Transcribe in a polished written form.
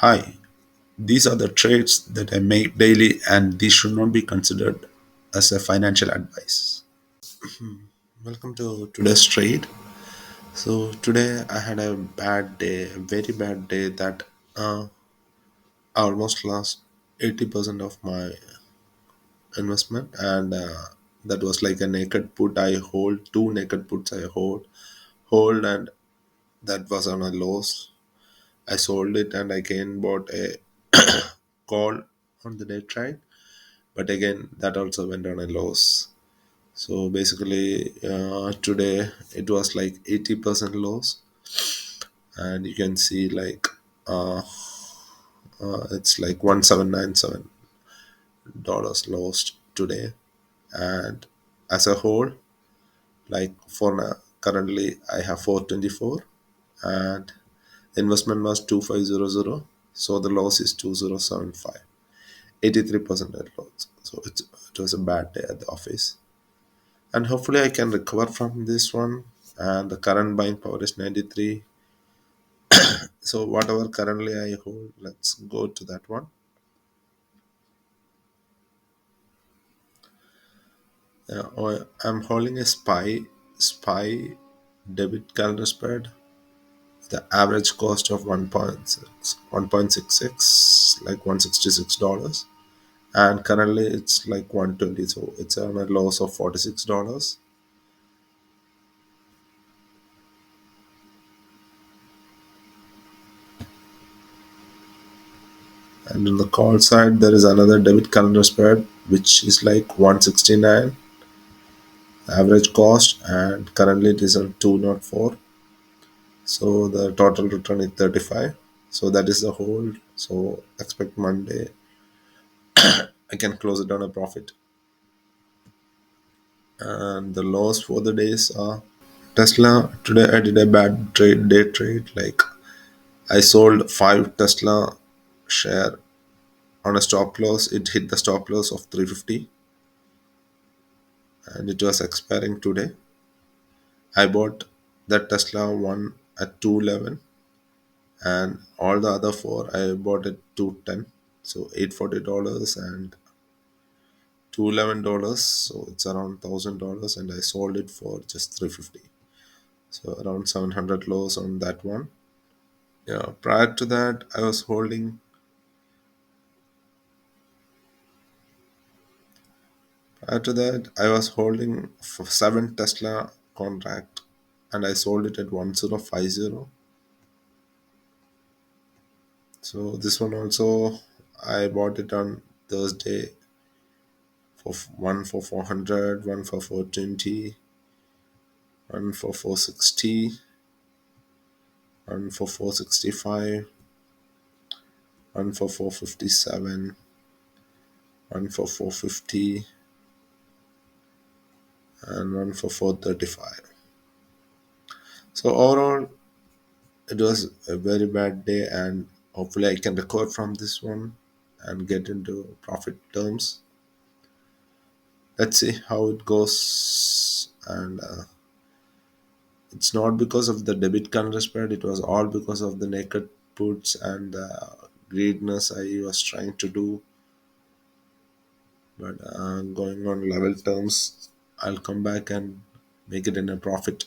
Hi, these are the trades that I make daily, and these should not be considered as a financial advice. Welcome to today's trade. So, today I had a bad day, a very bad day that I almost lost 80% of my investment, and that was like a naked put I hold, two naked puts I hold, and that was on a loss. I sold it and I again bought a call on the day trade, but again that also went on a loss. So basically today it was like 80% loss, and you can see like uh, it's like $1797 lost today. And as a whole, like for now, currently I have 424, and investment was 2500, so the loss is 2075, 83% loss. So it was a bad day at the office, and hopefully I can recover from this one. And the current buying power is 93. So whatever currently I hold, let's go to that one. I'm holding a spy debit calendar spread. The average cost of 1.66, like $166, and currently it's like 120, so it's on a loss of $46. And on the call side, there is another debit calendar spread which is like 169 average cost, and currently it is on 204. So the total return is 35. So that is the whole. So expect Monday I can close it on a profit. And the loss for the days are Tesla. Today I did a bad day trade. Like I sold five Tesla share on a stop loss. It hit the stop loss of 350, and it was expiring today. I bought that Tesla one at 211, and all the other four I bought at 210. So $840 and $211. So it's around $1,000, and I sold it for just 350. So around 700 loss on that one. Yeah. Prior to that, I was holding for seven Tesla contract, and I sold it at 1050. So this one also I bought it on Thursday for one for 400, one for 420, one for 460, one for 465, one for 457, one for 450, and one for 435. So overall, it was a very bad day, and hopefully I can recover from this one and get into profit terms. Let's see how it goes. And it's not because of the debit calendar spread, it was all because of the naked puts and greediness I was trying to do. But going on level terms, I'll come back and make it in a profit.